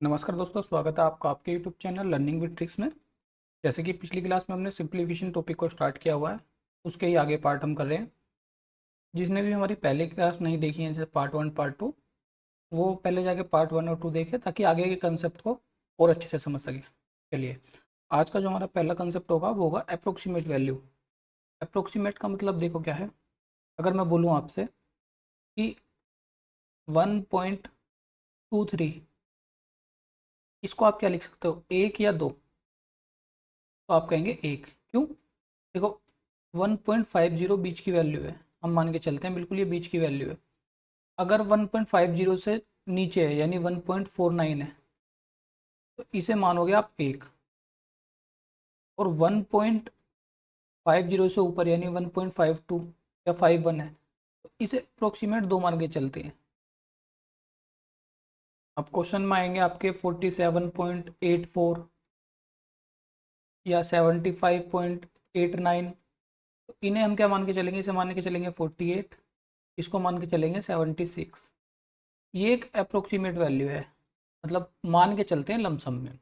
नमस्कार दोस्तों, स्वागत है आपका आपके YouTube channel learning with tricks में। जैसे कि पिछली क्लास में हमने सिंप्लीफिकेशन टॉपिक को स्टार्ट किया हुआ है, उसके ही आगे पार्ट हम कर रहे हैं। जिसने भी हमारी पहली क्लास नहीं देखी है, जैसे पार्ट 1 पार्ट 2, वो पहले जाके पार्ट 1 और 2 देखे ताकि आगे के कंसेप्ट को और अच्छे से समझ सके। चलिए, आज का जो हमारा पहला कंसेप्ट होगा वो होगा अप्रोक्सीमेट वैल्यू। अप्रोक्सीमेट का मतलब देखो क्या है। अगर मैं बोलूँ आपसे कि 1.23, इसको आप क्या लिख सकते हो, एक या दो? तो आप कहेंगे एक। क्यों? देखो, 1.50 बीच की वैल्यू है, हम मान के चलते हैं बिल्कुल ये बीच की वैल्यू है। अगर 1.50 से नीचे है यानी 1.49 है, तो इसे मानोगे आप एक। और 1.50 से ऊपर यानी 1.52 या 51 है, तो इसे अप्रोक्सीमेट दो मान के चलते हैं। अब क्वेश्चन में आएंगे आपके 47.84 या 75.89, तो इन्हें हम क्या मान के चलेंगे, इसे मान के चलेंगे 48, इसको मान के चलेंगे 76। ये एक अप्रोक्सीमेट वैल्यू है, मतलब मान के चलते हैं लमसम में।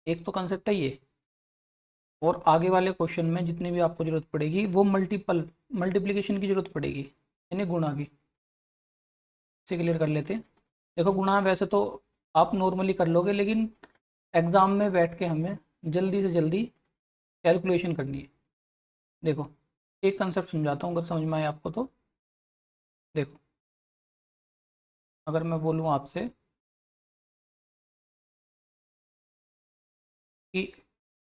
एक तो कंसेप्ट है ये। और आगे वाले क्वेश्चन में जितनी भी आपको ज़रूरत पड़ेगी वो मल्टीप्लिकेशन की ज़रूरत पड़ेगी, यानी गुणा की। इसे क्लियर कर लेते हैं। देखो, गुणा वैसे तो आप नॉर्मली कर लोगे, लेकिन एग्ज़ाम में बैठ के हमें जल्दी से जल्दी कैलकुलेशन करनी है। देखो, एक कंसेप्ट समझाता हूँ, अगर समझ में आए आपको तो। देखो, अगर मैं बोलूँ आपसे कि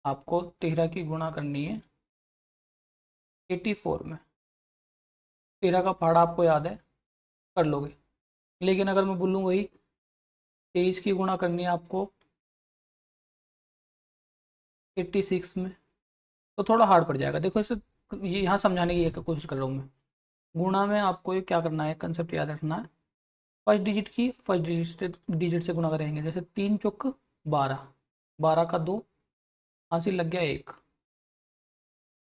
आपको 13 की गुणा करनी है 84 में, 13 का पहाड़ा आपको याद है, कर लोगे। लेकिन अगर मैं बोलूँ वही 23 की गुणा करनी है आपको 86 में, तो थोड़ा हार्ड पड़ जाएगा। देखो, इसे ये यहाँ समझाने की एक कोशिश कर रहा हूँ मैं। गुणा में आपको ये क्या करना है, कंसेप्ट याद रखना है। फर्स्ट डिजिट की फर्स्ट डिजिट से गुणा करेंगे। जैसे 3 चौक 12, 12 का 2, हासिल लग गया 1।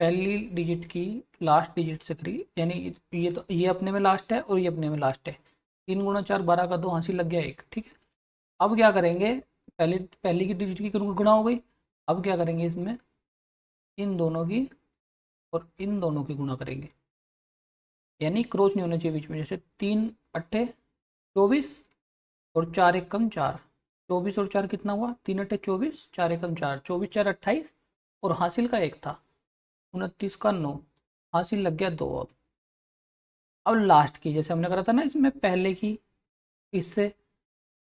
पहली डिजिट की लास्ट डिजिट से करी, यानी ये तो ये अपने में लास्ट है और ये अपने में लास्ट है। 3 गुणा 4, 12 का 2, हासिल लग गया 1। ठीक है। अब क्या करेंगे, पहले पहली की डिजिट की गुणा हो गई। अब क्या करेंगे, इसमें इन दोनों की और इन दोनों की गुणा करेंगे, यानी क्रॉस नहीं होना चाहिए बीच में। जैसे 3 अट्ठे 24 और 4 एकम 4, 24 और 4 कितना हुआ, 3 अट्ठे 24, 4 एकम 4, 24 4 28, और हासिल का 1 था, 29 का 9, हासिल लग गया 2। अब लास्ट की, जैसे हमने करा था ना इसमें पहले की, इससे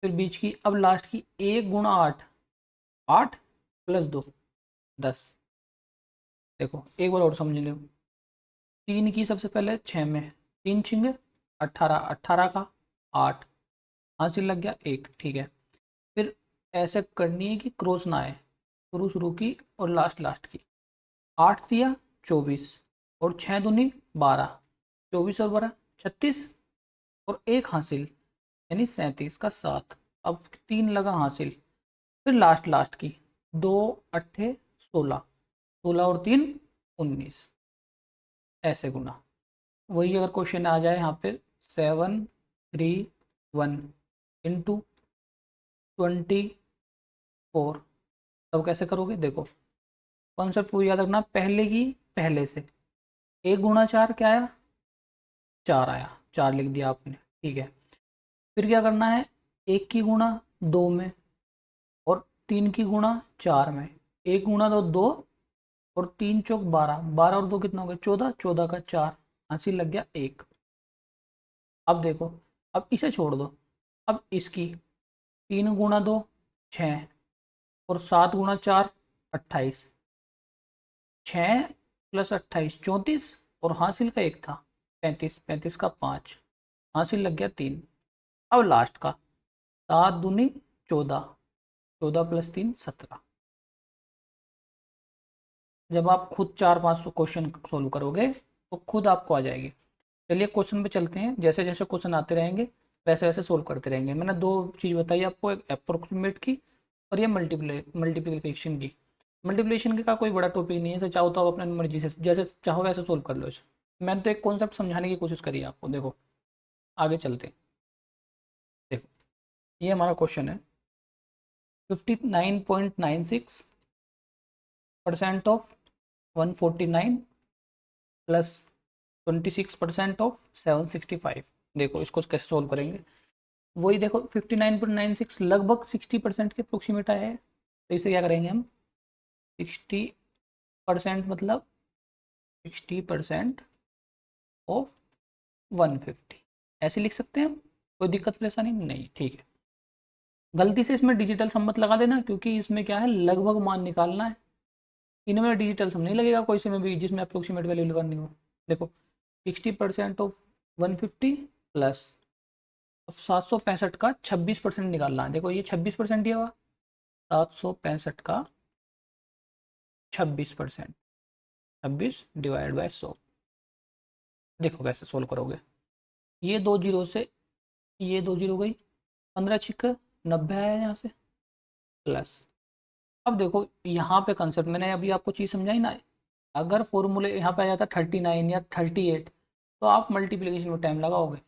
फिर बीच की, अब लास्ट की 1 गुणा 8, 8 प्लस 2 10। देखो, एक बार और समझ लो। 3 की सबसे पहले 6 में, 3 6 18, 18 का 8, हासिल लग गया 1। ठीक है। फिर ऐसे करनी है कि क्रॉस ना आए, शुरू शुरू की और लास्ट लास्ट की। 8 दिया 24 और 6 दूनी 12, 24 और 12 36, और 1 हासिल यानी 37 का 7। अब 3 लगा हासिल। फिर लास्ट लास्ट की 2 अट्ठे 16, 16 और 3 19, ऐसे गुना। वही अगर क्वेश्चन आ जाए यहाँ पे 7 3 1 into 24, तब कैसे करोगे? देखो, कॉन्सेप्ट वो याद रखना, पहले की पहले से। 1 गुणा 4 क्या आया, 4 आया, 4 लिख दिया आपने। ठीक है। फिर क्या करना है, 1 की गुणा 2 में और 3 की गुणा 4 में। 1 गुणा 2 2, और 3 चौक 12, 12 और 2 कितना हो गया 14, 14 का 4, हासिल लग गया 1। अब देखो, अब इसे छोड़ दो। अब इसकी 3 गुणा 2 6, और 7 गुणा 4 28, 6 + 28 34, और हासिल का 1 था 35, 35 का 5, हासिल लग गया 3। अब लास्ट का 7 दूनी 14, 14 + 3 17। जब आप खुद 4 5 क्वेश्चन सोल्व करोगे तो खुद आपको आ जाएगी। चलिए क्वेश्चन पे चलते हैं। जैसे जैसे क्वेश्चन आते रहेंगे वैसे वैसे सोल्व करते रहेंगे। मैंने दो चीज़ बताई आपको, एक अप्रोक्सीमेट की और ये मल्टीप्लिकेशन की। मल्टीप्लिकेशन का कोई बड़ा टॉपिक नहीं है, इसे चाहो तो आप अपनी मर्जी से जैसे चाहो वैसे सोल्व कर लो इसे। मैंने तो एक कॉन्सेप्ट समझाने की कोशिश करी है आपको। देखो, आगे चलते हैं। देखो, ये हमारा क्वेश्चन है। 59.96% ऑफ 149 प्लस 26% ऑफ 765। देखो इसको कैसे सोल्व करेंगे, वही देखो 59.96 लगभग 60% के अप्रोक्सीमेट आया है, तो इसे क्या करेंगे हम 60% मतलब 60% ऑफ 150 ऐसे लिख सकते हैं हम, कोई दिक्कत परेशानी नहीं, ठीक है। गलती से इसमें डिजिटल सम मत लगा देना, क्योंकि इसमें क्या है लगभग मान निकालना है, इनमें डिजिटल सम नहीं लगेगा कोई से में भी जिसमें अप्रोक्सीमेट वैल्यू करनी हो। देखो 60% ऑफ 150 प्लस, अब 765 का 26% निकालना है। देखो ये 26% दिया हुआ, 765 का 26%, 26 डिवाइड बाय 100। देखो कैसे सोल्व करोगे, ये दो जीरो से ये दो जीरो गई, 15 छिक 90 आया यहाँ से, प्लस अब देखो यहाँ पे कंसेप्ट मैंने अभी आपको चीज़ समझाई ना, अगर फॉर्मूले यहाँ पे आ जाता 39 या 38 तो आप मल्टीप्लिकेशन में टाइम लगाओगे।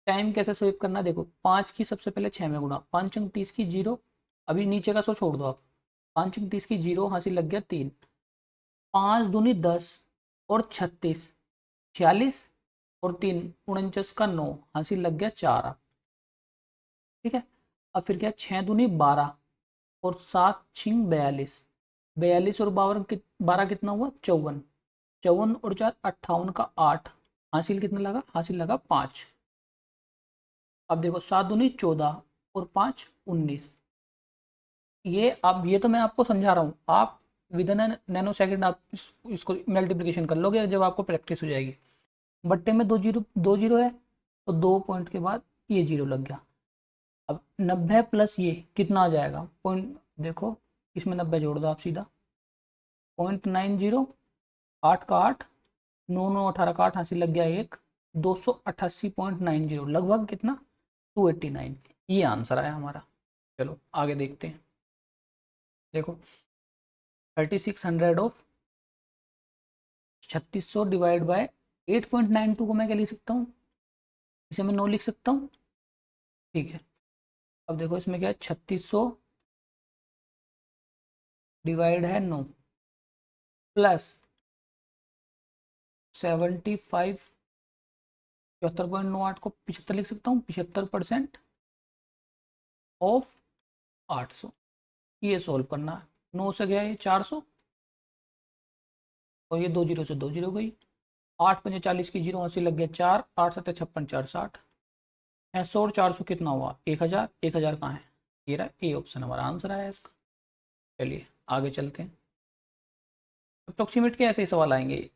टाइम कैसे सेव करना, देखो 5 की सबसे पहले 6 में गुणा, 5 अंक 30 की 0, अभी नीचे का सो छोड़ दो आप, 5 अंक 30 की 0 हासिल लग गया 3, 5 दूनी 10 और 36 46 और 3 49 का 9 हासिल लग गया 4। ठीक है, अब फिर क्या 6 दूनी 12 और 7 छिंग 42, 42 और 12 कितना हुआ 54, 54 और 4 58 का 8, हासिल कितना लगा, हासिल लगा 5। अब देखो 7 दूनी 14 और 5 19, ये अब ये तो मैं आपको समझा रहा हूँ, आप विद इन नैनो सेकेंड आप इसको मल्टीप्लिकेशन कर लोगे जब आपको प्रैक्टिस हो जाएगी। बट्टे में दो जीरो है, तो 2 पॉइंट के बाद ये जीरो लग गया। अब 90 प्लस ये कितना आ जाएगा पॉइंट, देखो इसमें 90 जोड़ दो आप सीधा, 0.90, 8 का 8, 9 9 18 का 8 हासिल लग गया एक, 288.90 लगभग कितना 289, ये आंसर आया हमारा। चलो आगे देखते हैं, देखो 3600 ऑफ 3600 डिवाइड बाय 8.92 को मैं क्या लिख सकता हूँ, इसे मैं 9 लिख सकता हूँ, ठीक है। अब देखो इसमें क्या है 3600 डिवाइड है 9 प्लस 75, 74.98 को 75 लिख सकता हूँ, 75% ऑफ 800, ये सोल्व करना है। 9 से गया ये 400 और ये दो जीरो से दो जीरो गई, 8 पंजे 40 की जीरो अस्सी लग गया 4, 8 सत्ते 56 4 60, 600 और 400 कितना हुआ 1000, 1000 कहाँ है, ये रहा ए ऑप्शन हमारा आंसर आया इसका। चलिए आगे चलते हैं, अप्रोक्सीमेट के ऐसे ही सवाल आएंगे।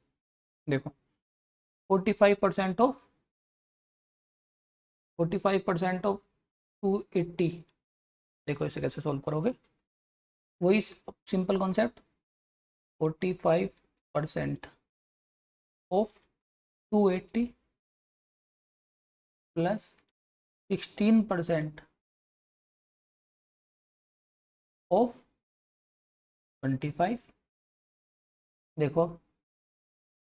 देखो 45% ऑफ 45% ऑफ 280, देखो इसे कैसे सोल्व करोगे, वही simple concept, 45% of 280 plus 16% of 25। देखो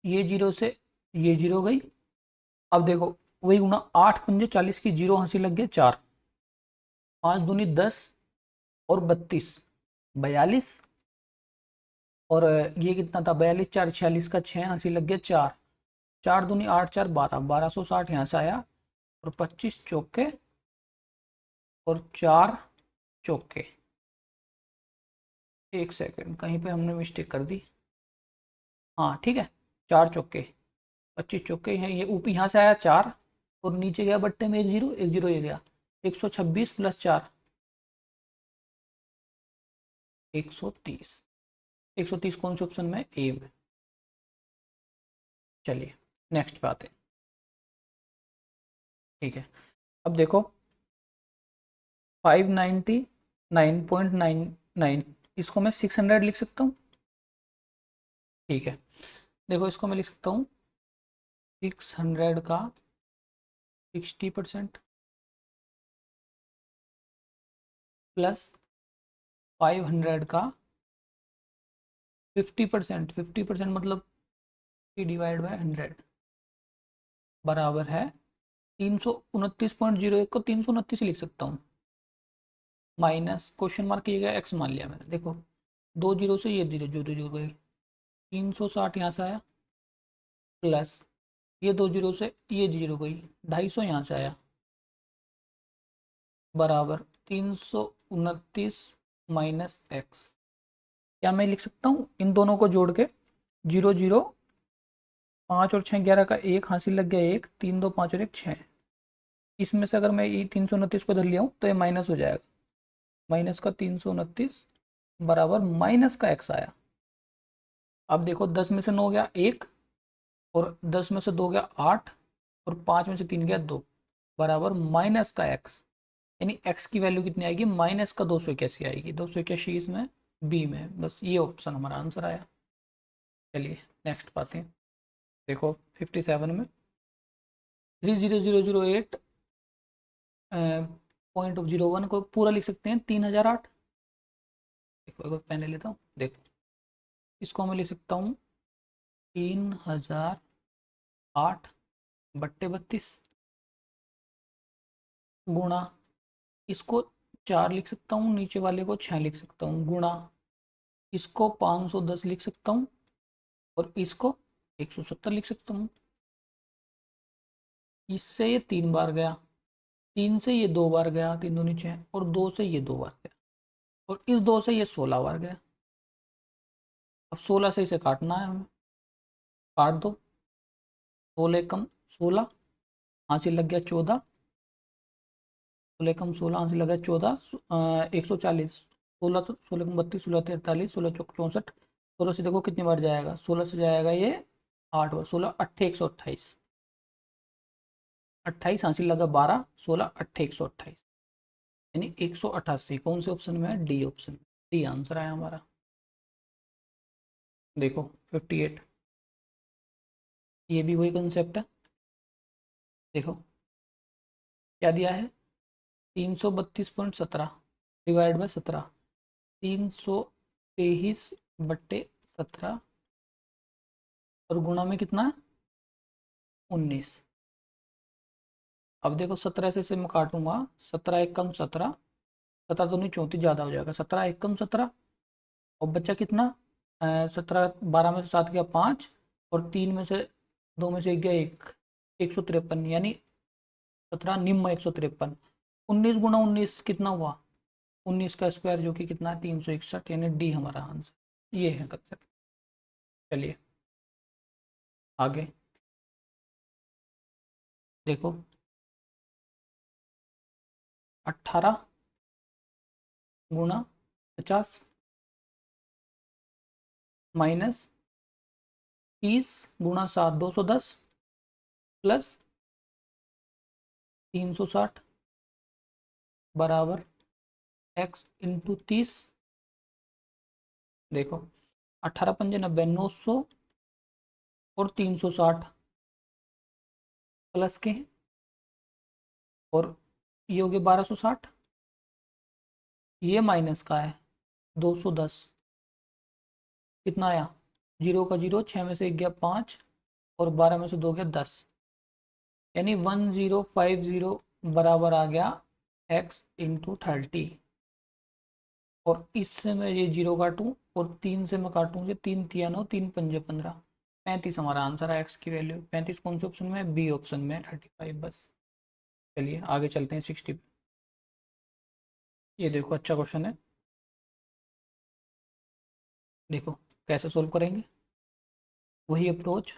ये जीरो से ये जीरो गई, अब देखो वही गुना 8 पंजे 40 की जीरो हंसी लग गया 4, 5 दूनी 10 और 32 42, और ये कितना था 42 4 46 का 6 हंसी लग गया 4, 4 दूनी 8 4 12, 1260 यहाँ से आया, और 25 चौके और 4 चौके, एक सेकेंड कहीं पे हमने मिस्टेक कर दी, हाँ ठीक है 4 चौके 25 चौके हैं, ये ऊपर यहाँ से आया 4 और नीचे गया बट्टे में एक जीरो ये गया, 126 प्लस 4 130, 130 कौन से ऑप्शन में ए में। चलिए नेक्स्ट पे आते हैं, ठीक है। अब देखो 599.99, इसको मैं 600 लिख सकता हूँ, ठीक है। देखो इसको मैं लिख सकता हूँ 600 का 60% प्लस 500 का 50%, 50% मतलब डिवाइड बाय 100 बराबर है 329.01 को 329 लिख सकता हूँ, माइनस क्वेश्चन मार्क किया एक्स मान लिया मैंने। देखो 2 जीरो से ये जीरो जीरो जीरो गई, 360 यहाँ से आया, प्लस ये 2 जीरो से ये जीरो गई, 250 यहाँ से आया, बराबर 329 माइनस एक्स। क्या मैं लिख सकता हूँ इन दोनों को जोड़ के, जीरो जीरो, 5 और 6 11 का एक हासिल लग गया, एक 3 2 5 और 1 6। इसमें से अगर मैं ये 329 को धर लिया हूँ तो ये माइनस हो जाएगा, माइनस का 329 बराबर माइनस का एक्स आया। अब देखो 10 में से 9 गया 1, और 10 में से 2 गया 8, और 5 में से 3 गया 2, बराबर माइनस का एक्स। यानी एक्स की वैल्यू कितनी आएगी, माइनस का 281 आएगी। 281 इसमें बी में, बस ये ऑप्शन हमारा आंसर आया। चलिए नेक्स्ट पाते हैं। देखो 57 में 30008 .01 को पूरा लिख सकते हैं 3008। देखो एक बार पेन ले लेता हूँ। देखो इसको मैं लिख सकता हूँ 3008/32, गुणा, इसको 4 लिख सकता हूँ, नीचे वाले को 6 लिख सकता हूँ, गुणा इसको 510 लिख सकता हूँ, और इसको 170 लिख सकता हूँ। इससे ये 3 बार गया, 3 से ये 2 बार गया, 3 दूनी 6, और 2 से ये 2 बार गया, और इस 2 से ये 16 बार गया। अब 16 से इसे काटना है हमें, काट दो। 16 कम 16, हासिल लग गया 14, 16 कम 16 हासिल लग गया 14, 140, 16 तो 16 कम 32, 16 43, 16 चौक 64, 16 से देखो कितनी बार जाएगा, 16 से जाएगा ये 8 बार, 16 अट्ठे 128, 28 हासिल लगा 12, 16 अट्ठे 128, यानी 188। कौन से ऑप्शन में है, डी ऑप्शन, डी आंसर आया हमारा। देखो 58, ये भी वही कंसेप्ट है। देखो क्या दिया है, 332.17 डिवाइड बाय 17, 323/17, और गुणा में कितना है 19। अब देखो 17 से मैं काटूंगा, 17 एक कम 17, 17 तो नहीं 34 ज़्यादा हो जाएगा, 17 एक कम 17, और बच्चा कितना, 17, 12 में से 7 गया 5, और 3 में से 2 में से 1 गया 1, 153, यानी 17 निम्न 153, 19 गुणा 19 कितना हुआ, 19 का स्क्वायर जो कि कितना है 361, यानी डी हमारा आंसर। ये है कंसेप्ट। चलिए आगे देखो, 18 गुणा 50 माइनस 30 गुणा 7 210, प्लस 360 बराबर x इंटू 30। देखो 18 पंजे 90, 900, और 360 प्लस के हैं, और ये हो गया 1260, ये माइनस का है 210, कितना आया, जीरो का जीरो, 6 में से 1 गया 5, और 12 में से 2 गया 10, यानी 1050 बराबर आ गया x इंटू 30। और इससे मैं ये जीरो काटूँ, और 3 से मैं काटूँ, ये 3 तिया 9, 3 पंजे 15, 35 हमारा आंसर है। एक्स की वैल्यू 35 कौन से ऑप्शन में, बी ऑप्शन में 35 बस। चलिए आगे चलते हैं 60 पे। ये देखो अच्छा क्वेश्चन है, देखो कैसे सोल्व करेंगे, वही अप्रोच।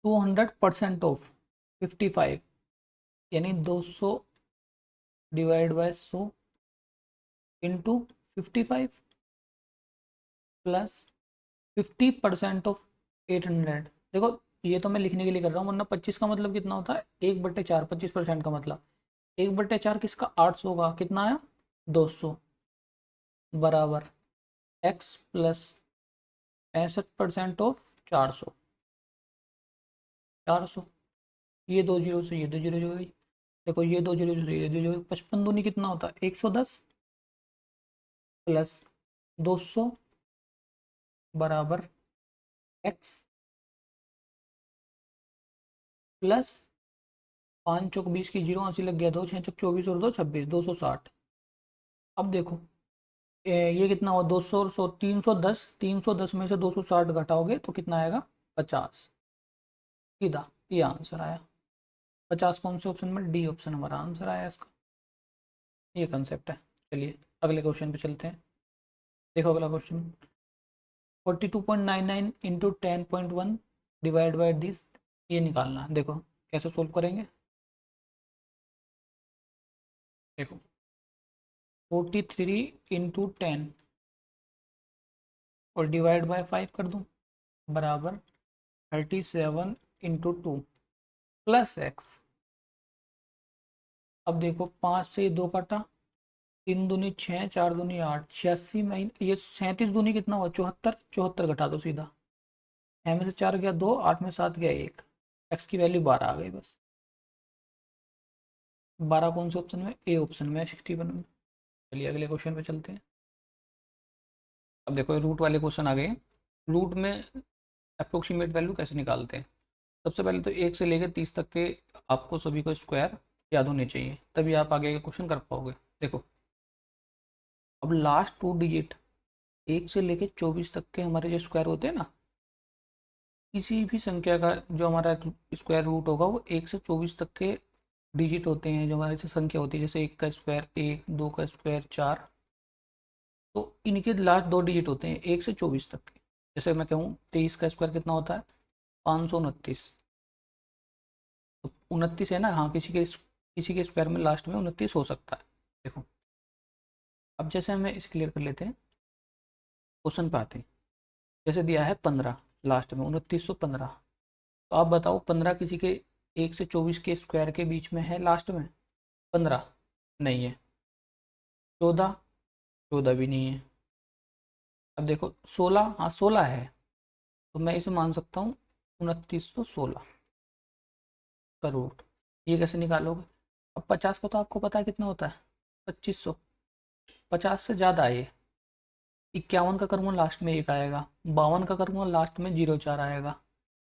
200% ऑफ 55, यानी 200 divide by 100 into 55, plus 50% of 800। देखो ये तो मैं लिखने के लिए कर रहा हूँ, वरना 25 का मतलब कितना होता है, 1/4, 25% का मतलब 1/4 किसका, 800 का, कितना आया 200, बराबर x प्लस 65% ऑफ 400, 400, ये 2 जीरो से ये 2 जीरो जो गई। देखो ये 2 जीरो से ये 2 जीरो, 55 दूनी कितना होता है 110, प्लस 200 बराबर x प्लस 5 चौक 20 की जीरो, 80 लग गया, 2 6 चौक 24 और 2 26, 260, अब देखो ये कितना हुआ, 200 और 100, 310, 310 में से 260 घटाओगे तो कितना आएगा, 50। सीधा ये आंसर आया। 50 कौन से ऑप्शन में, डी ऑप्शन हमारा आंसर आया इसका। ये कंसेप्ट है। चलिए अगले क्वेश्चन पे चलते हैं। देखो अगला question, 42.99 into 10.1 divide by this, ये निकालना है। देखो कैसे सोल्व करेंगे। देखो 43 इंटू 10 और डिवाइड बाय 5 कर दूँ, बराबर 37 इंटू 2 प्लस एक्स। अब देखो 5 से 2 काटा, 3 दूनी 6, 4 दूनी 8, 86 में ये 37 दूनी कितना हुआ, 74, 74 घटा दो सीधा। 6 में से 4 गया 2, 8 में 7 गया 1, एक्स की वैल्यू 12 आ गई बस। 12 कौन से ऑप्शन में, ए ऑप्शन में, 61 में। चलिए अगले क्वेश्चन पे चलते हैं। अब देखो रूट वाले क्वेश्चन आ गए। रूट में अप्रोक्सीमेट वैल्यू कैसे निकालते हैं। सबसे पहले तो 1 से लेकर 30 तक के आपको सभी को स्क्वायर याद होने चाहिए, तभी आप आगे के क्वेश्चन कर पाओगे। देखो अब लास्ट 2 डिजिट 1 से लेकर 24 तक के हमारे जो स्क्वायर होते हैं ना, किसी भी संख्या का जो हमारा स्क्वायर रूट होगा वो 1 से 24 तक के डिजिट होते हैं, जो हमारी से संख्या होती है, जैसे 1 का स्क्वायर 1, 2 का स्क्वायर 4। तो इनके लास्ट 2 डिजिट होते हैं 1 से 24 तक के। जैसे मैं कहूँ 23 का स्क्वायर कितना होता है, 529। तो 29 है ना, हाँ किसी के स्क्वायर में लास्ट में 29 हो सकता है। देखो अब जैसे हमें इसे क्लियर कर लेते हैं, क्वेश्चन पे आते हैं। जैसे दिया है 15, लास्ट में 2915। तो आप बताओ 15 किसी के 1 से 24 के स्क्वायर के बीच में है लास्ट में, 15 नहीं है। 14, 14 भी नहीं है। अब देखो 16, हाँ 16 है, तो मैं इसे मान सकता हूँ 2916 का रूट। ये कैसे निकालोगे। अब 50 का तो आपको पता है कितना होता है, 2500। 50 से ज़्यादा है ये। 51 का करूँगा लास्ट में 1 आएगा, 52 का करूँगा लास्ट में 04 आएगा,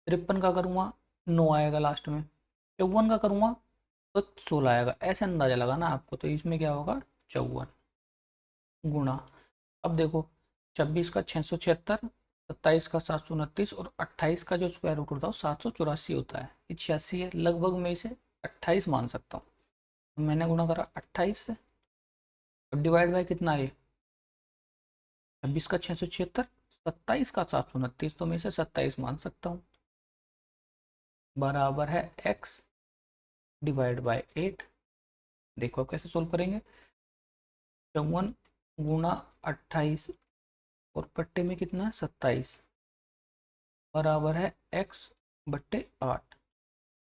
53 का करूँगा 9 आएगा लास्ट में, 54 का करूँगा तो 16 आएगा। ऐसे अंदाज़ा लगाना आपको, तो इसमें क्या होगा 54 गुणा। अब देखो 26 का 676, 27 का 729 और 28 का जो स्क्वायर रूट होता है वो 784 होता है। ये 86 है, लगभग मैं इसे 28 मान सकता हूँ। मैंने गुणा करा 28 से, अब डिवाइड बाय कितना है, 26 का 676, 27 का 729, तो मैं इसे 27 मान सकता हूँ। बराबर है x डिवाइड बाय 8। देखो कैसे सोल्व करेंगे। 54 गुणा 28 और पट्टे में कितना है 27, बराबर है x बट्टे 8।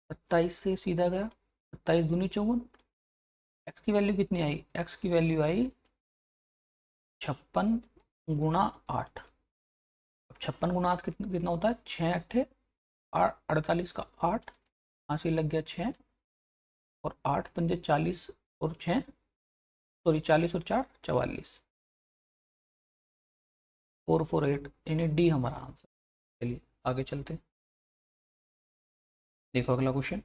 27 से सीधा गया, 27 दूनी 54। एक्स की वैल्यू कितनी आई, एक्स की वैल्यू आई 56 गुणा 8। अब 56 गुणा 8 कितना होता है, 6 8 48 का 8, यहाँ से लग गया 6 और 8 पंजे 40 और 6, सॉरी 40 और 4 44, 448, यानी डी हमारा आंसर। चलिए आगे चलते हैं। देखो अगला क्वेश्चन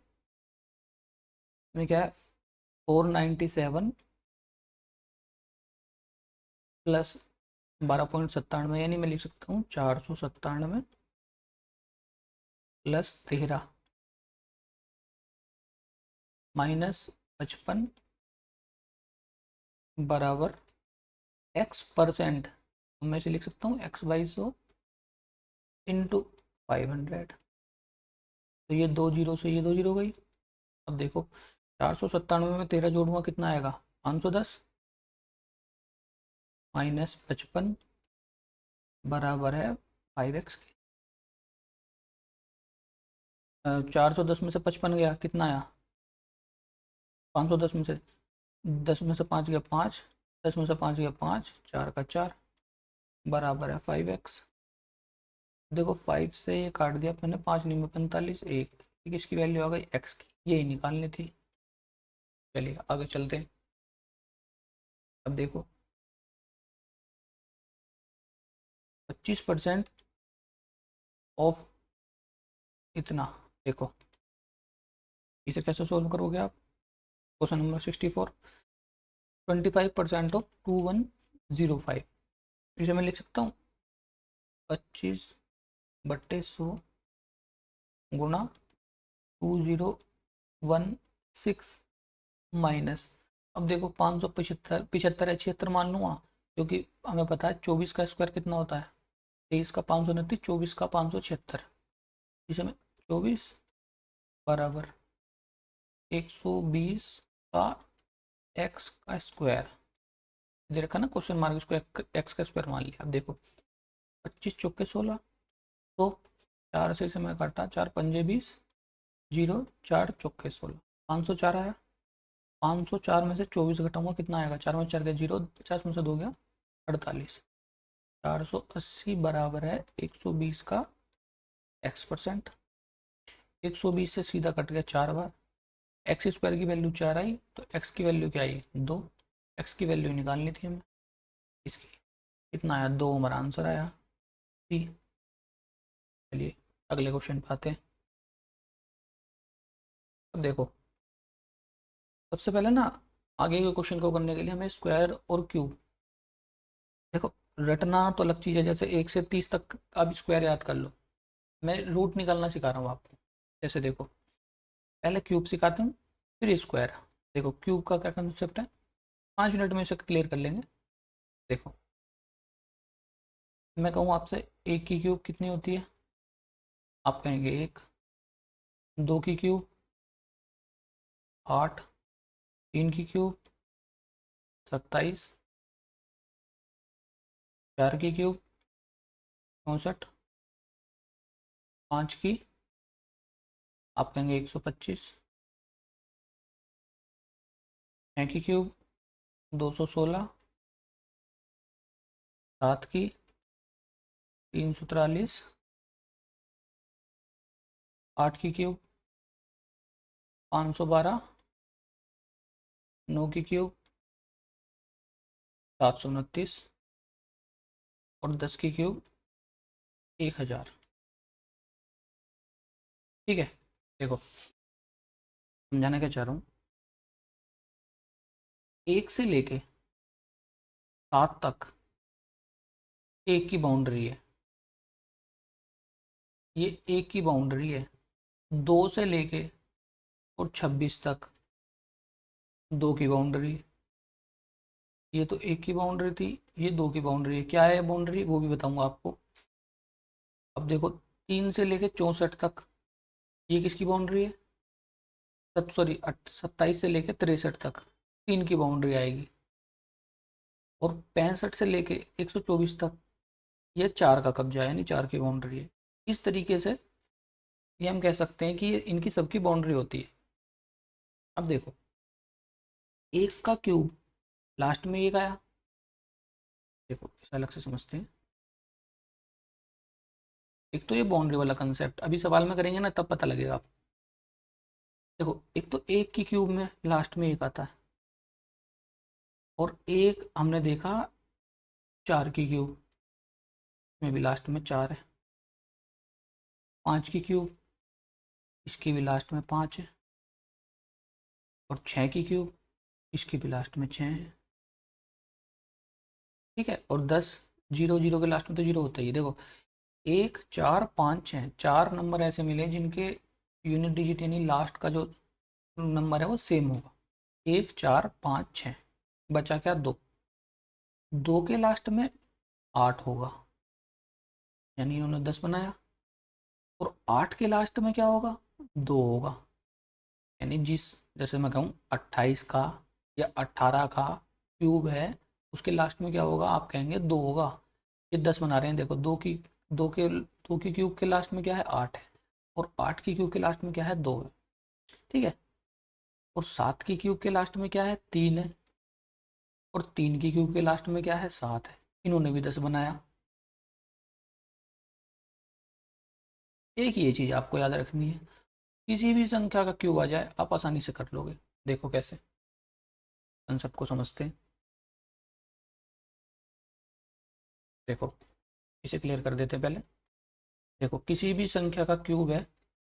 में क्या है, 497 प्लस 12.97, यानी मैं लिख सकता हूँ 497 प्लस 13 माइनस 55 बराबर x%। तो मैं इसे लिख सकता हूँ x/100 इंटू 500। तो ये 2 जीरो से ये 2 जीरो गई। अब देखो 497 में 13 जोड़ूंगा कितना आएगा, 510 माइनस 55 बराबर है 5x के। 410 में से 55 गया कितना आया, 510 में से 10 में से 5 गया 5, 10 में से 5 गया 5, 4 का 4 बराबर है 5x। देखो 5 से ये काट दिया मैंने, 5 नहीं में 45, एक इसकी वैल्यू आ गई x की, यही निकालनी थी। चलिए आगे चलते हैं। अब देखो 25% ऑफ इतना। देखो इसे कैसे सोल्व करोगे आप, क्वेश्चन नंबर 64। 25% ऑफ 2105, इसे मैं लिख सकता हूँ 25/100 गुणा 2016 माइनस, अब देखो 575, 75 है 76 मान लूँगा, क्योंकि हमें पता है 24 का स्क्वायर कितना होता है, 23 का 529, 24 का 576, इसे मैं 24 बराबर 120 का एक्स का स्क्वायर, दे रखा ना क्वेश्चन मार्क, इसको एक्स का स्क्वायर मान लिया। अब देखो 25 चौके 16, तो 4 से मैं काटा, 4 पंजे 20, 0 4 चौके 16, 504 आया। 504 में से 24 घटाऊंगा कितना आएगा, 4 में 4 गया 0, 50 में से 2 गया 48, 480 बराबर है 120 का x%। 120 से सीधा कट गया 4 बार, एक्स स्क्वायर की वैल्यू 4 आई, तो एक्स की वैल्यू क्या आई 2, एक्स की वैल्यू निकालनी थी हमें, इसकी कितना आया 2, हमारा आंसर आया सी। चलिए अगले क्वेश्चन पे आते हैं। अब देखो सबसे पहले ना, आगे के क्वेश्चन को करने के लिए हमें स्क्वायर और क्यूब, देखो रटना तो अलग चीज़ है, जैसे 1 से 30 तक आप स्क्वायर याद कर लो, मैं रूट निकालना सिखा रहा हूँ आपको। जैसे देखो पहले क्यूब सिखाता हूँ, फिर स्क्वायर। देखो क्यूब का क्या कंसेप्ट है, 5 मिनट में इसे क्लियर कर लेंगे। देखो मैं कहूँ आपसे 1 की क्यूब कितनी होती है, आप कहेंगे 1, 2 की क्यूब 8, 3 की क्यूब 27, 4 की क्यूब 64, 5 की आप कहेंगे 125, 6 की क्यूब 216, 7 की 343, 8 की क्यूब 512, 9 की क्यूब 729 और 10 की क्यूब 1000। ठीक है, देखो समझाने क्या चाह रहा हूँ, 1 से लेके 7 तक एक की बाउंड्री है, ये एक की बाउंड्री है। 2 से लेके और 26 तक 2 की बाउंड्री, ये तो एक की बाउंड्री थी, ये 2 की बाउंड्री है, क्या है बाउंड्री वो भी बताऊंगा आपको। अब देखो 3 से लेके 64 तक ये किसकी बाउंड्री है, सॉरी 27 से लेके 63 तक 3 की बाउंड्री आएगी, और 65 से लेके 124 तक ये 4 का कब्जा है, यानी 4 की बाउंड्री है। इस तरीके से ये हम कह सकते हैं कि ये इनकी सबकी बाउंड्री होती है। अब देखो 1 का क्यूब लास्ट में 1 आया, देखो इसे अलग से समझते हैं। एक तो ये बाउंड्री वाला कंसेप्ट अभी सवाल में करेंगे ना, तब पता लगेगा आपको। देखो एक तो 1 की क्यूब में लास्ट में 1 आता है, और एक हमने देखा 4 की क्यूब में भी लास्ट में 4 है, 5 की क्यूब इसकी भी लास्ट में 5 है, और 6 की क्यूब इसकी भी लास्ट में 6 है। ठीक है, और 10, 0 0 के लास्ट में तो 0 होता ही है। देखो 1 4 5 6, 4 नंबर ऐसे मिले जिनके यूनिट डिजिट यानी लास्ट का जो नंबर है वो सेम होगा, 1 4 5 6, बचा क्या 2, 2 के लास्ट में 8 होगा, यानी इन्होंने 10 बनाया, और 8 के लास्ट में क्या होगा 2 होगा, यानी जिस, जैसे मैं कहूँ 28 का या 18 का क्यूब है, उसके लास्ट में क्या होगा आप कहेंगे 2 होगा। ये 10 बना रहे हैं, देखो 2 की क्यूब के लास्ट में क्या है 8 है, और 8 की क्यूब के लास्ट में क्या है 2 है। ठीक है, और 7 की क्यूब के लास्ट में क्या है 3 है, और 3 की क्यूब के लास्ट में क्या है 7 है, इन्होंने भी 10 बनाया। एक ये चीज़ आपको याद रखनी है, किसी भी संख्या का क्यूब आ जाए आप आसानी से कर लोगे। देखो कैसे, कंसेप्ट को समझते हैं। देखो इसे क्लियर कर देते हैं पहले। देखो किसी भी संख्या का क्यूब है,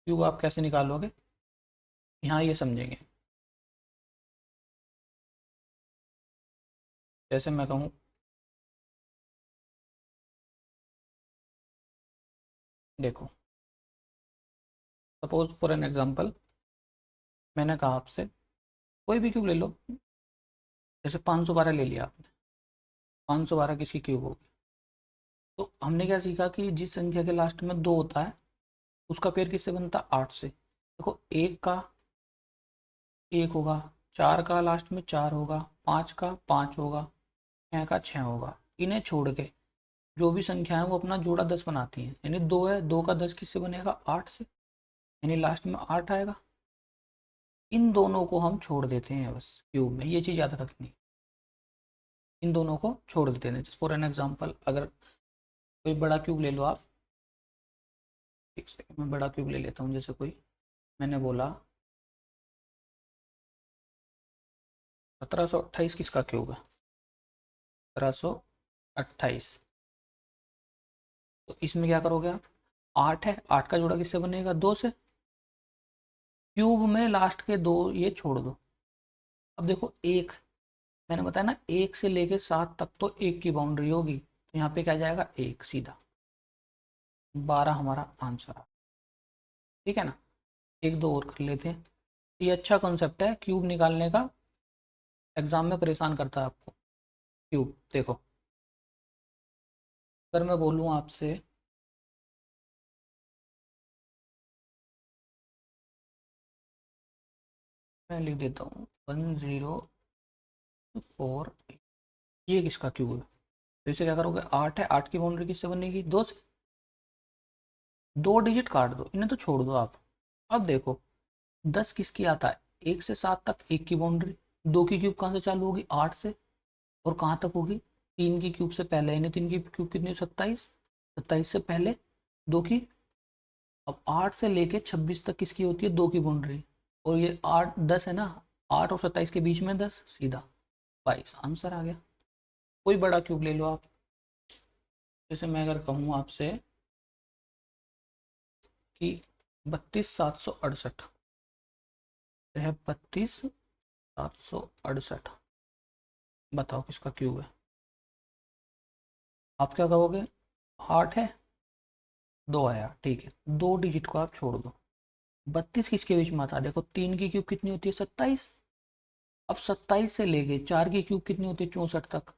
क्यूब आप कैसे निकालोगे, यहाँ ये समझेंगे। जैसे मैं कहूँ देखो, सपोज फॉर एन एग्जांपल मैंने कहा आपसे कोई भी क्यूब ले लो, जैसे 512 ले लिया आपने, 512 किसकी क्यूब होगी। तो हमने क्या सीखा कि जिस संख्या के लास्ट में 2 होता है उसका पेयर किससे बनता है, 8 से। देखो एक का 1 होगा, 4 का लास्ट में 4 होगा, 5 का 5 होगा, 6 का 6 होगा। इन्हें छोड़ के जो भी संख्या है वो अपना जोड़ा 10 बनाती हैं, यानी 2 है, 2 का 10 किससे बनेगा, 8 से, यानी लास्ट में 8 आएगा। इन दोनों को हम छोड़ देते हैं बस क्यूब में, ये चीज़ याद रखनी। इन दोनों को छोड़ देते हैं। फॉर एन एग्जांपल अगर कोई बड़ा क्यूब ले लो आप, एक सेकंड मैं बड़ा क्यूब ले लेता हूँ, जैसे कोई मैंने बोला 1728 किसका क्यूब है, 1728। तो इसमें क्या करोगे आप, 8 है, 8 का जोड़ा किससे बनेगा, 2 से। क्यूब में लास्ट के 2 ये छोड़ दो। अब देखो एक, मैंने बताया ना 1 से लेके 7 तक तो 1 की बाउंड्री होगी, तो यहाँ पे क्या जाएगा 1 सीधा, 12 हमारा आंसर है। ठीक है ना, एक दो और कर लेते हैं। ये अच्छा कॉन्सेप्ट है क्यूब निकालने का, एग्जाम में परेशान करता है आपको क्यूब। देखो अगर मैं बोलूँ आपसे मैं लिख देता हूँ 1048, ये किसका क्यूब है। तो इसे क्या करोगे, 8 है, 8 की बाउंड्री किससे बनेगी, 2 से। 2 डिजिट काट दो, इन्हें तो छोड़ दो आप। अब देखो 10 किसकी आता है, 1 से 7 तक 1 की बाउंड्री, 2 की क्यूब कहाँ से चालू होगी, 8 से, और कहाँ तक होगी, 3 की क्यूब से पहले, यानी 3 की क्यूब कितनी, 27, 27 से पहले 2 की। अब 8 से लेके 26 तक किसकी होती है, 2 की बाउंड्री, और ये 8 10 है ना, 8 और 27 के बीच में 10, सीधा 22 आंसर आ गया। कोई बड़ा क्यूब ले लो आप, जैसे मैं अगर कहूँ आपसे कि 32,768 है, 32,768, बताओ किसका क्यूब है। आप क्या कहोगे, 8 है, 2 आया, ठीक है, 2 डिजिट को आप छोड़ दो। 32 किसके बीच में आता है, देखो 3 की क्यूब कितनी होती है, 27। अब 27 से लेके 4 की क्यूब कितनी होती है, 64 तक,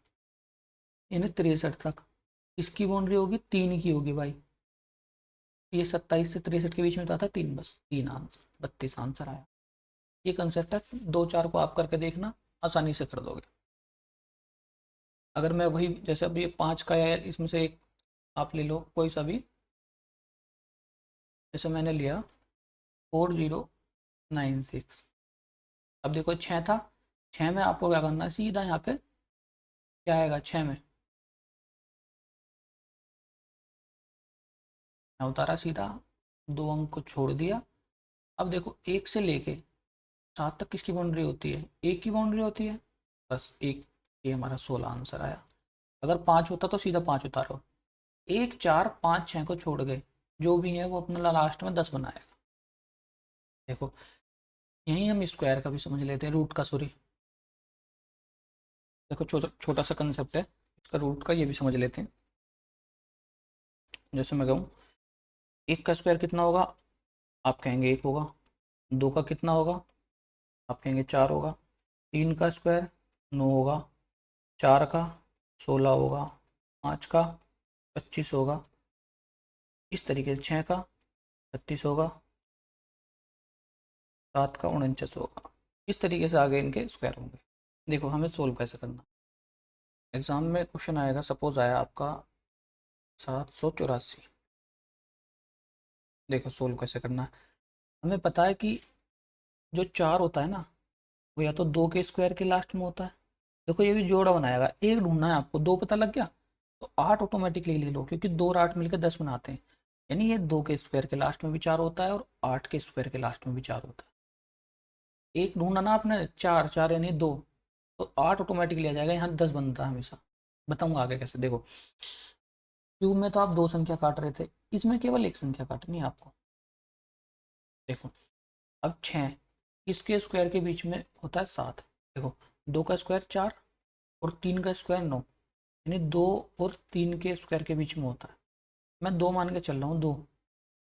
यानी 63 तक। इसकी बाउंड्री होगी 3 की होगी भाई, ये 27 से 63 के बीच में तो आता है 3, बस 3 आंसर, 32 आंसर आया। ये कंसेप्ट है, 2 4 को आप करके देखना, आसानी से कर दोगे। अगर मैं वही जैसे अभी 5 का है, इसमें से एक आप ले लो कोई सा भी, जैसे मैंने लिया 4096। अब देखो 6 था, 6 में आपको क्या करना है, सीधा यहाँ पे क्या आएगा, 6 में मैं उतारा सीधा, 2 अंक को छोड़ दिया। अब देखो 1 से लेके 7 तक किसकी बाउंड्री होती है, 1 की बाउंड्री होती है, बस एक, ये हमारा 16 आंसर आया। अगर 5 होता तो सीधा 5 उतारो, 1 4 5 6 को छोड़ गए, जो भी है वो अपना लास्ट में 10 बनाएगा। देखो यहीं हम स्क्वायर का भी समझ लेते हैं, रूट का, सॉरी। देखो छोटा सा कंसेप्ट है इसका, रूट का, ये भी समझ लेते हैं। जैसे मैं कहूँ 1 का स्क्वायर कितना होगा, आप कहेंगे 1 होगा। 2 का कितना होगा, आप कहेंगे 4 होगा। 3 का स्क्वायर 9 होगा। 4 का 16 होगा। 5 का 25 होगा। इस तरीके से 6 का 36 होगा। 7 का 49 होगा। इस तरीके से आगे इनके स्क्वायर होंगे। देखो हमें सोल्व कैसे करना, एग्जाम में क्वेश्चन आएगा, सपोज आया आपका 784। देखो सोल्व कैसे करना है, हमें पता है कि जो 4 होता है ना, वो या तो 2 के स्क्वायर के लास्ट में होता है। देखो ये भी जोड़ा बनाएगा, एक ढूंढना है आपको, 2 पता लग गया तो 8 ऑटोमेटिकली ले लो, क्योंकि 2 और 8 मिलकर 10 बनाते हैं। यानी ये 2 के स्क्वायर के लास्ट में भी 4 होता है और 8 के स्क्वायर के लास्ट में भी 4 होता है। एक ढूंढना ना आपने, 4 4 यानी 2, तो 8 ऑटोमेटिकली आ जाएगा, यहाँ 10 बनता है हमेशा। बताऊंगा आगे कैसे। देखो क्यूब में तो आप 2 संख्या काट रहे थे, इसमें केवल एक संख्या काटनी है आपको। देखो अब 6 इसके स्क्वायर के बीच में होता है 7। देखो 2 का स्क्वायर 4, और 3 का स्क्वायर 9, यानी 2 और 3 के स्क्वायर के बीच में होता है। मैं 2 मान के चल रहा हूँ, 2,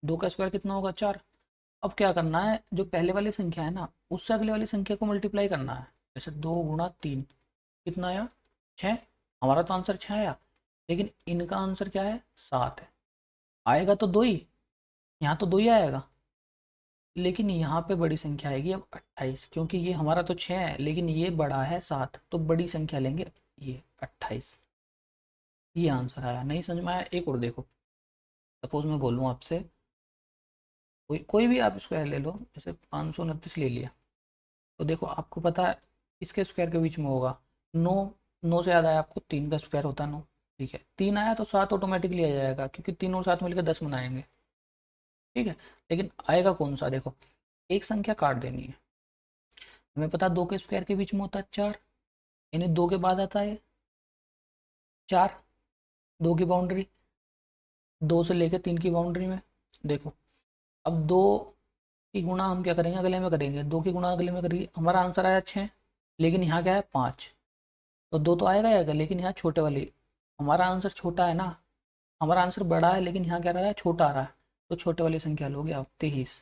2 का स्क्वायर कितना होगा 4। अब क्या करना है, जो पहले वाली संख्या है ना उससे अगले वाली संख्या को मल्टीप्लाई करना है। जैसे 2 गुणा 3 कितना आया 6, हमारा तो आंसर 6 आया, लेकिन इनका आंसर क्या है 7 है। आएगा तो 2 ही, यहाँ तो 2 ही आएगा, लेकिन यहाँ पे बड़ी संख्या आएगी अब 28, क्योंकि ये हमारा तो 6 है लेकिन ये बड़ा है 7, तो बड़ी संख्या लेंगे ये 28। ये आंसर आया। नहीं समझ में आया, एक और देखो। सपोज मैं बोलूँ आपसे, कोई कोई भी आप स्क्वायर ले लो, जैसे 529 ले लिया, तो देखो आपको पता है इसके स्क्वायर के बीच में होगा 9। 9 से याद आया आपको, 3 का स्क्वायर होता है 9, ठीक है। 3 आया तो 7 ऑटोमेटिकली आ जाएगा, क्योंकि 3 और 7 मिलकर 10 बनाएंगे, ठीक है। लेकिन आएगा कौन सा, देखो एक संख्या काट देनी है। हमें पता 2 के स्क्वायर के बीच में होता है 4, यानी 2 के बाद आता है 4, 2 की बाउंड्री, 2 से लेकर 3 की बाउंड्री में। देखो अब 2 की गुणा हम क्या करेंगे, अगले में करेंगे, 2 की गुणा अगले में करेंगे, हमारा आंसर आया 6, लेकिन यहाँ क्या है 5, तो 2 तो आएगा ही आएगा, लेकिन यहाँ छोटे वाली, हमारा आंसर छोटा है ना, हमारा आंसर बड़ा है लेकिन यहाँ क्या रहा है छोटा आ रहा है, तो छोटे वाली संख्या लोगे आप 23।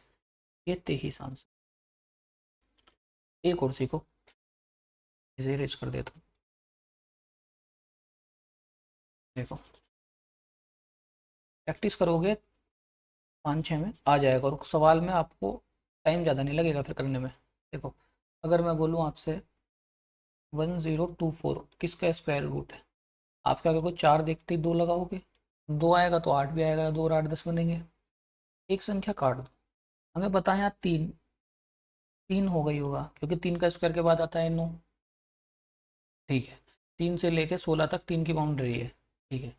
ये 23 आंसर। एक और सीखो, इसे इरेज कर देता हूँ। देखो प्रैक्टिस करोगे 5-6 में आ जाएगा, और सवाल में आपको टाइम ज़्यादा नहीं लगेगा फिर करने में। देखो अगर मैं बोलूँ आपसे 1024 किसका स्क्वायर रूट है, आप क्या करोगे, 4 देखते ही 2 लगाओगे, 2 आएगा तो 8 भी आएगा, 2 और 8 10 बनेंगे। एक संख्या काट दो, हमें बताएं यहाँ 3, 3 हो गई होगा, क्योंकि 3 का स्क्वायर के बाद आता है 9, ठीक है। 3 से लेके 16 तक 3 की बाउंड्री है, ठीक है।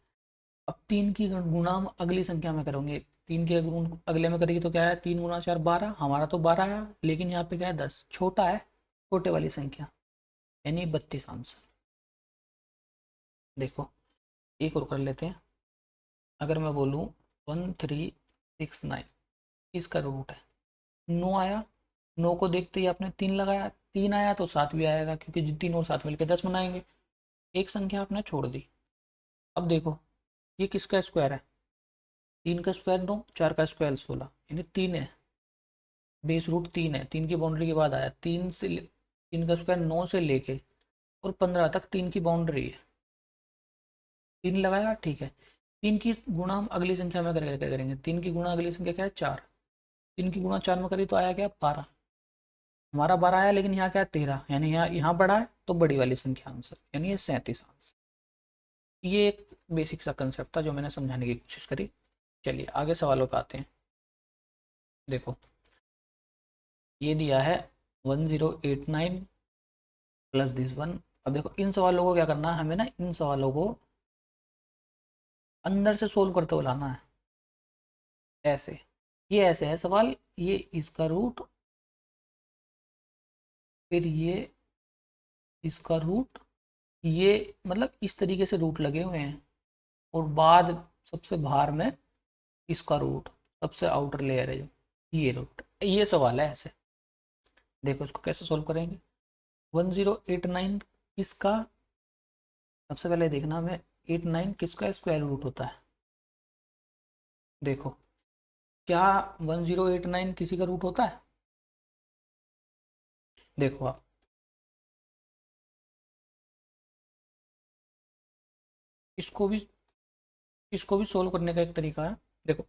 अब 3 की गुणा हम अगली संख्या में करेंगे, 3 के अगले में करेंगे तो क्या है, 3 गुणा 4 12, हमारा तो 12 है, लेकिन यहाँ पे क्या है 10, छोटा है, छोटे वाली संख्या, यानी 32 आंसर। देखो एक और कर लेते हैं। अगर मैं बोलूँ 1369 इसका रूट है, 9 आया, 9 को देखते ही आपने 3 लगाया, 3 आया तो 7 भी आएगा, क्योंकि 3 और 7 मिलकर 10 बनाएंगे। एक संख्या आपने छोड़ दी। अब देखो ये किसका स्क्वायर है, 3 का स्क्वायर 9, 4 का स्क्वायर 16, यानी 3 है, बेस रूट 3 है, 3 की बाउंड्री के बाद आया, 3 का स्क्वायर 9 से लेके और 15 तक 3 की बाउंड्री है, 3 लगाया, ठीक है। 3 की गुणा हम अगली संख्या में करेंगे, 3 की गुणा अगली संख्या क्या है 4, 3 की गुणा 4 में करी तो आया क्या 12, हमारा 12 आया, लेकिन यहाँ क्या है 13, यानी यहाँ बड़ा है तो बड़ी वाली संख्या आंसर, यानी ये 37 आंसर। ये एक बेसिक सा कंसेप्ट था जो मैंने समझाने की कोशिश करी। चलिए आगे सवालों पे आते हैं। देखो ये दिया है 1089 प्लस दिस वन। अब देखो इन सवालों को क्या करना है हमें ना, इन सवालों को अंदर से सोल्व करते हुए लाना है। ऐसे, ये ऐसे है सवाल, ये इसका रूट, फिर ये इसका रूट, ये मतलब इस तरीके से रूट लगे हुए हैं, और बाद सबसे बाहर में इसका रूट, सबसे आउटर लेयर है जो, ये रूट, ये सवाल है ऐसे। देखो इसको कैसे सोल्व करेंगे। 1089 इसका, सबसे पहले देखना हमें 89 किसका स्क्वायर रूट होता है। देखो क्या 1089 किसी का रूट होता है, देखो आप, इसको भी इसको भी सोल्व करने का एक तरीका है। देखो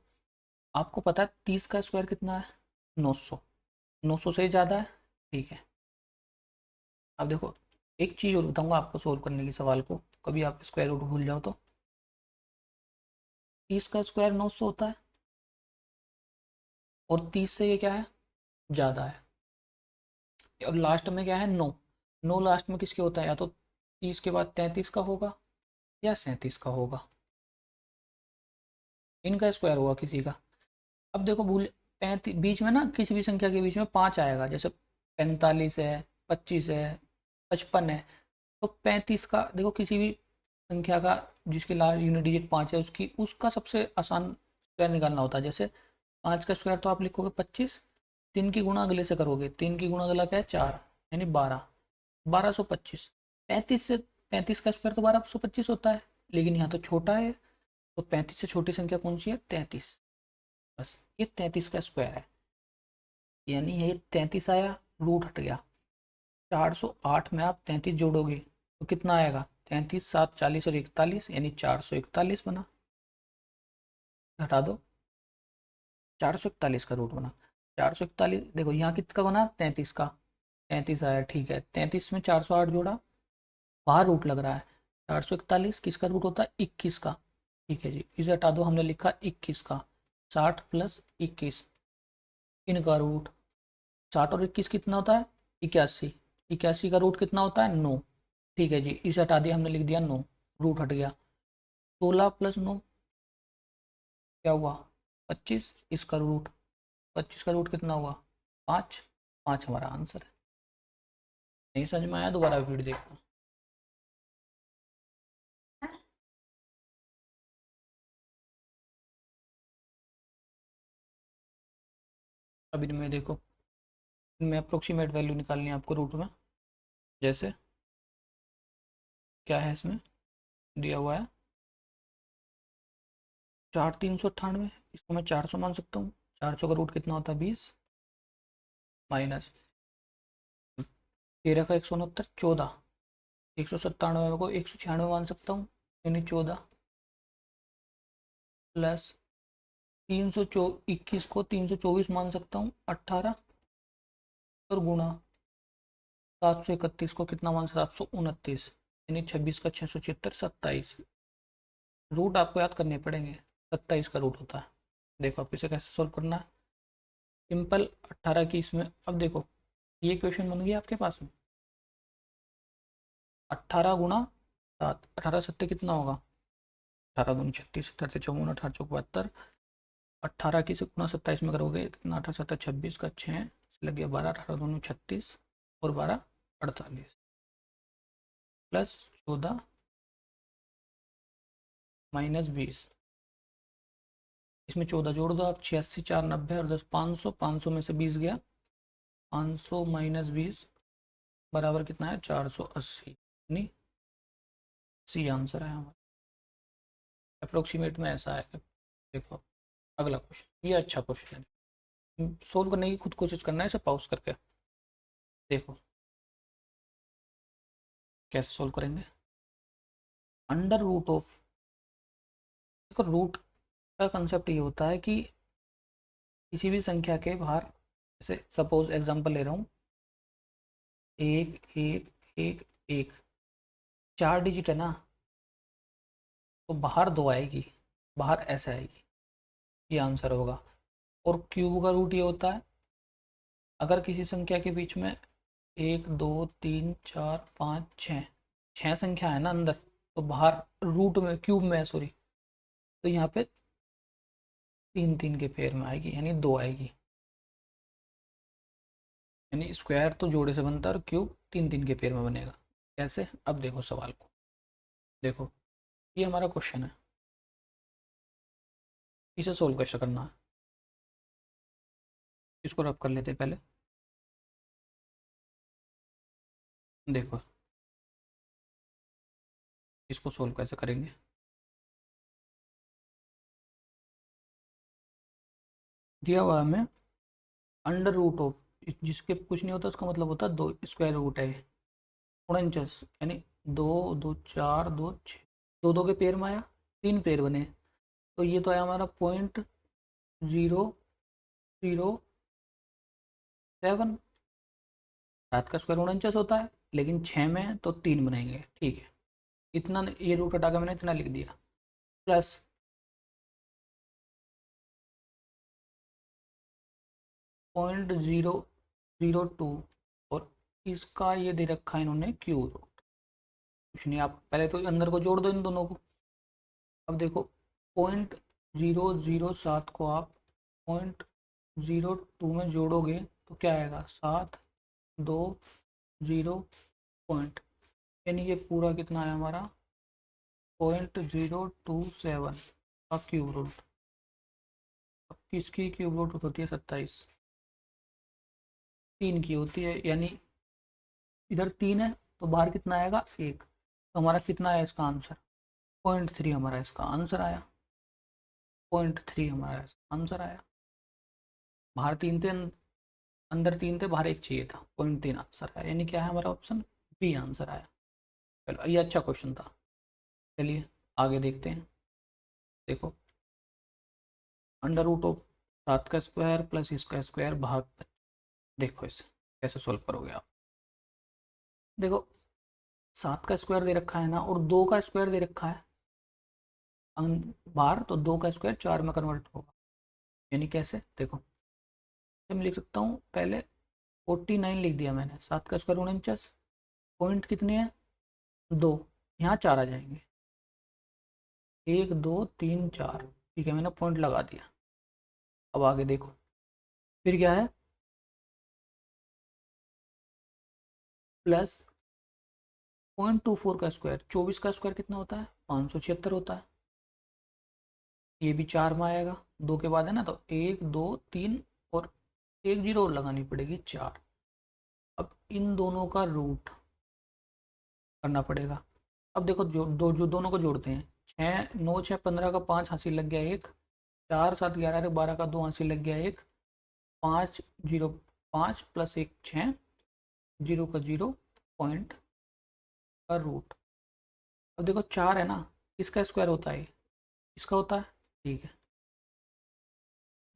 आपको पता है 30 का स्क्वायर कितना है 900, 900 से ज़्यादा है, ठीक है। अब देखो एक चीज़ और बताऊंगा आपको सोल्व करने की सवाल को, कभी आप स्क्वायर रूट भूल जाओ तो, 30 का स्क्वायर 900 होता है, और 30 से ये क्या है ज़्यादा है, और लास्ट में क्या है 9, 9 लास्ट में किसके होता है, या तो 30 के बाद 33 का होगा या 37 का होगा, इनका स्क्वायर होगा किसी का। अब देखो भूल, 35 बीच में ना, किसी भी संख्या के बीच में 5 आएगा, जैसे 45 है, 25 है, 55 है, तो 35 का देखो, किसी भी संख्या का जिसकी लास्ट यूनिट डिजिट 5 है उसकी, उसका सबसे आसान स्क्वायर निकालना होता है। जैसे 5 का स्क्वायर तो आप लिखोगे 25, 3 की गुणा अगले से करोगे, 3 की गुणा अगला क्या है 4, यानी 12, 1225। 35 से 35 का स्क्वायर तो 1225 होता है, लेकिन यहाँ तो छोटा है, तो 35 से छोटी संख्या कौन सी है? 33। बस ये 33 का स्क्वायर है, यानी ये 33 आया, रूट हट गया। 408 में आप 33 जोड़ोगे तो कितना आएगा? 33 7 40 और 41, यानी 441 बना। हटा दो, 441 का रूट बना। 441 देखो यहाँ किसका बना? 33 का। 33 आया, ठीक है। 33 में 408 जोड़ा, बाहर रूट लग रहा है। 441 किसका रूट होता है? 21 का। ठीक है जी, इसे हटा दो, हमने लिखा 21 का। 60 प्लस 21, इनका रूट। 60 और 21 कितना होता है? 81। 81 का रूट कितना होता है? 9। ठीक है जी, इसे हटा दिया, हमने लिख दिया 9, रूट हट गया। 16 प्लस 9 क्या हुआ? 25। इसका रूट, 25 का रूट कितना हुआ? 5। 5 हमारा आंसर है। नहीं समझ में आया? दोबारा वीडियो देखना। अभी मैं देखो, इनमें अप्रोक्सीमेट वैल्यू निकालनी है आपको रूट में। जैसे क्या है इसमें दिया हुआ है? 4 398, इसको मैं 400 मान सकता हूँ। 400 का रूट कितना होता है? 20, माइनस 13 का 169, 14। 197 को 196 मान सकता हूँ, यानी 14, प्लस 321 को 324 मान सकता हूँ, 18, और गुणा 731 को कितना मान सकता? 729, यानी 26 का 676, 27। रूट आपको याद करने पड़ेंगे। 27 का रूट होता है। देखो आप इसे कैसे सोल्व करना है? सिंपल, 18 की इसमें, अब देखो ये क्वेश्चन बन गया आपके पास में। 18 गुणा 7, 18 सत्ते कितना होगा? 18 दूनी 36, 70 से 54, 18 चौक 72। 18 की से गुणा 27 में करोगे कितना? 18 7 26 का 6 लग गया 12, 18 दूनी 36 और 12 48, प्लस 14 माइनस 20। इसमें 14 जोड़ दो आप, 86 4 90 और 10 500। 500 में से 20 गया, 500 माइनस 20 बराबर कितना है? 480, नहीं सी आंसर है हमारा। अप्रोक्सीमेट में ऐसा है। देखो अगला क्वेश्चन, ये अच्छा क्वेश्चन है, सोल्व करने की खुद कोशिश करना है, इसे पॉज करके देखो कैसे सोल्व करेंगे। अंडर रूट ऑफ, देखो रूट का कंसेप्ट ये होता है कि किसी भी संख्या के बाहर, जैसे सपोज एग्जांपल ले रहा हूँ, 1 1 1 1, 4 डिजिट है ना, तो बाहर 2 आएगी, बाहर ऐसे आएगी, ये आंसर होगा। और क्यूब का रूट ये होता है, अगर किसी संख्या के बीच में 1 2 3 4 5 6, 6 संख्या है ना अंदर, तो बाहर रूट में, क्यूब में सॉरी, तो यहाँ पे 3 3 के पेयर में आएगी, यानी 2 आएगी। यानी स्क्वायर तो जोड़े से बनता है और क्यूब 3 3 के पेयर में बनेगा। कैसे? अब देखो सवाल को, देखो ये हमारा क्वेश्चन है, इसे सोल्व कैसे करना है, इसको रब कर लेते हैं पहले। देखो इसको सोल्व कैसे करेंगे। दिया हुआ हमें अंडर रूट ऑफ, जिसके कुछ नहीं होता उसका मतलब होता है 2 स्क्वायर रूट है, 49, यानी 2 2 4 2 6, 2 2 के पेयर में आया, 3 पेयर बने, तो ये तो आया हमारा 0.007। 7 का स्क्वायर 49 होता है, लेकिन 6 में है तो 3 बनाएंगे, ठीक है। इतना ये रूट हटा के मैंने इतना लिख दिया, प्लस 0.002, और इसका ये दे रखा है इन्होंने क्यू रूट। कुछ नहीं, आप पहले तो अंदर को जोड़ दो इन दोनों को। अब देखो 0.007 को आप 0.02 में जोड़ोगे तो क्या आएगा? 7 2 0 यानी ये पूरा कितना है हमारा? 0.027 का क्यूब रूट। अब किसकी क्यूब रूट होती है? 27। 3 की होती है, यानी इधर 3 है तो बाहर कितना आएगा? 1। तो हमारा कितना आया इसका आंसर? 0.3 हमारा इसका आंसर आया। 0.3 हमारा इसका आंसर आया। बाहर 3 थे, अंदर 3 थे, बाहर 1 चाहिए था। 0.3 आंसर आया, यानी क्या है हमारा ऑप्शन बी आंसर आया। चलो ये अच्छा क्वेश्चन था। चलिए आगे देखते हैं। देखो, अंडर रूट ऑफ 7 का स्क्वायर प्लस इसका स्क्वायर भाग 25। देखो इसे कैसे सोल्व करोगे आप। देखो 7 का स्क्वायर दे रखा है ना, और 2 का स्क्वायर दे रखा है बाहर, तो 2 का स्क्वायर 4 में कन्वर्ट होगा। यानी कैसे, देखो मैं लिख सकता हूँ, पहले 49 लिख दिया मैंने, 7 का स्क्वायर 49, पॉइंट कितने हैं 2, यहाँ 4 आ जाएंगे, 1 2 3 4, ठीक है मैंने पॉइंट लगा दिया। अब आगे देखो फिर क्या है, प्लस 0.24 का स्क्वायर, 24 का स्क्वायर कितना होता है 576 होता है। ये भी 4 में आएगा, 2 के बाद है ना, तो 1 2 3 और 1 जीरो और लगानी पड़ेगी 4। अब इन दोनों का रूट करना पड़ेगा। अब देखो जो दोनों को जोड़ते हैं, 6 9 6 15 का 5 हासिल लग गया 1, 4 7 11 12 का 2 हासिल लग गया 1, 5 0 5 प्लस 1 6, 0 का 0, पॉइंट का रूट। अब देखो 4 है ना, इसका स्क्वायर होता है, इसका होता है, ठीक है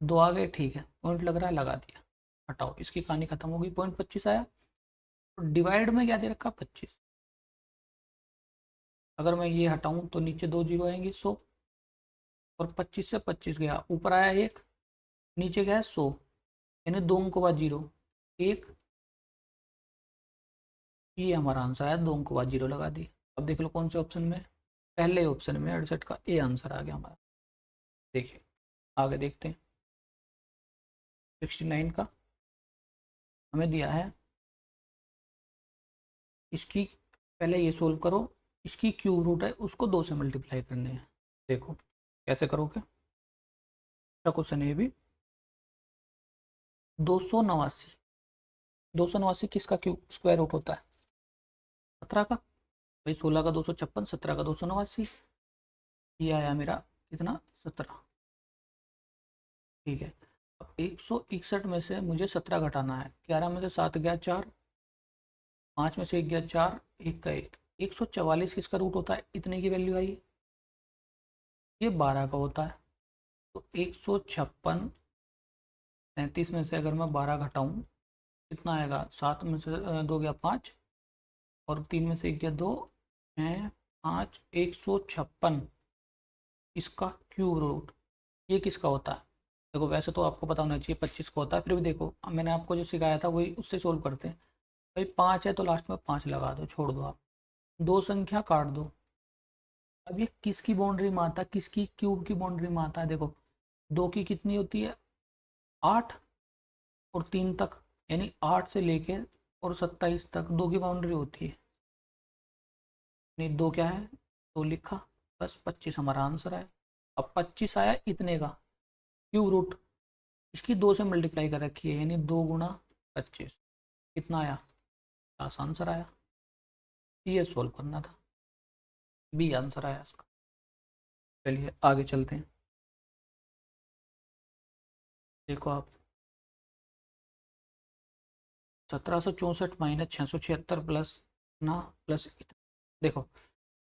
2 आ गए, ठीक है पॉइंट लग रहा है लगा दिया, हटाओ इसकी कहानी खत्म हो गई। 0.25 आया, तो डिवाइड में क्या दे रखा 25, अगर मैं ये हटाऊं तो नीचे 2 जीरो आएंगे 100, और 25 से 25 गया, ऊपर आया 1, नीचे गया 100, यानी 2 अंकों बाद 0 1, ये हमारा आंसर आया, 2 अंकों बाद 0 लगा दी। अब देख लो कौन से ऑप्शन में, पहले ऑप्शन में 68 का ए आंसर आ गया हमारा। देखिए आगे देखते हैं, 69 का हमें दिया है, इसकी पहले ये सोल्व करो, इसकी क्यूब रूट है उसको 2 से मल्टीप्लाई करने हैं। देखो कैसे करोगे, अच्छा क्वेश्चन है ये भी। 289, 289 किसका क्यूब स्क्वायर रूट होता है 17 का, भाई 16 का 256, 17 का 289, ये आया मेरा कितना 17, ठीक है। अब 161 में से मुझे 17 घटाना है, 11 में से 7 गया 4, 5 में से 1 गया 4, 1 का 1, 144 किसका रूट होता है, इतने की वैल्यू आई, ये 12 का होता है। तो 156, 37 में से अगर मैं 12 घटाऊँ कितना आएगा, 7 में से 2 गया 5, और 3 में से 1 गया 2, 6 5, 156 इसका क्यूब रूट, ये किसका होता है। देखो वैसे तो आपको पता होना चाहिए 25 का होता है, फिर भी देखो मैंने आपको जो सिखाया था वही उससे सोल्व करते हैं। भाई 5 है तो लास्ट में 5 लगा दो, छोड़ दो आप, दो संख्या काट दो। अब ये किसकी बाउंड्री में आता है, किसकी क्यूब की बाउंड्री में आता है, देखो 2 की कितनी होती है 8 और 3 तक, यानी 8 से लेके और 27 तक 2 की बाउंड्री होती है, नहीं 2 क्या है 2 लिखा, बस 25 हमारा आंसर है। अब 25 आया इतने का क्यूब रूट, इसकी 2 से मल्टीप्लाई कर रखी है, यानी 2 गुणा 25, कितना आया 50 आंसर आया। ये सोल्व करना था, बी आंसर आया इसका। चलिए आगे चलते हैं। देखो आप 1764 माइनस 676 प्लस ना प्लस देखो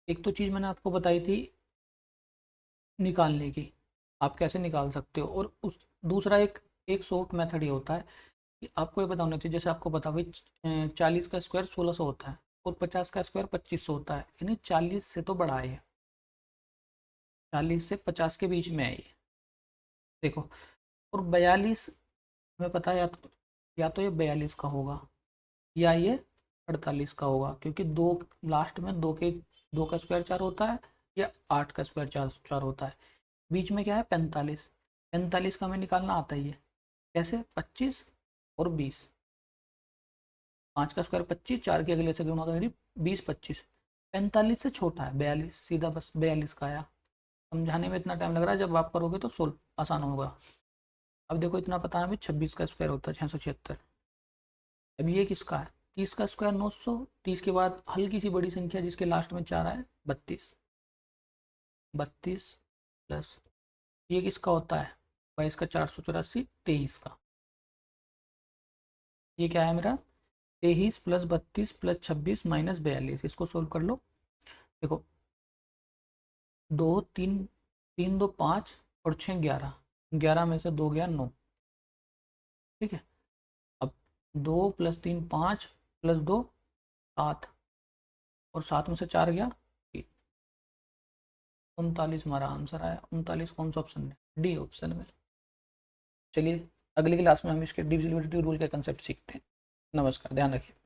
एक तो चीज़ मैंने आपको बताई थी निकालने की, आप कैसे निकाल सकते हो, और उस दूसरा एक एक शॉर्ट मेथड ये होता है कि आपको ये पता होना चाहिए, जैसे आपको पता भाई 40 का स्क्वायर 1600 होता है और 50 का स्क्वायर 2500 होता है, यानी 40 से तो बड़ा है, 40 से 50 के बीच में है ये। देखो और 42 हमें पता है, या तो ये 42 का होगा या ये 48 का होगा, क्योंकि दो लास्ट में 2 का स्क्वायर 4 होता है, या 8 का स्क्वायर 4 होता है, बीच में क्या है 45, 45 का हमें निकालना आता ही है, कैसे 25 और 20, 5 का स्क्वायर 25, 4 के अगले से गुणा करेंगे 20 25, 45 से छोटा है 42, सीधा बस 42 का आया। समझाने में इतना टाइम लग रहा है, जब आप करोगे तो सोल्व आसान होगा। अब देखो इतना पता है हमें 26 का स्क्वायर होता है 676, अब ये किसका है 30 का स्क्वायर 900, 30 के बाद हल्की सी बड़ी संख्या जिसके लास्ट में 4 आए 32, 32 प्लस ये किसका होता है 22 का 484, 23 का, ये क्या है मेरा 23 प्लस 32 प्लस 26 माइनस 42, इसको सोल्व कर लो। देखो 2 3 3 2 5 और 6 11, 11 में से 2 गया 9, ठीक है। अब 2 प्लस 3 5 प्लस 2 7 और 7 में से 4 गया 39, हमारा आंसर आया 39। कौन सा ऑप्शन है डी ऑप्शन में। चलिए अगली क्लास में हम इसके डिविजिबिलिटी रूल के कंसेप्ट सीखते हैं। नमस्कार, ध्यान रखिए।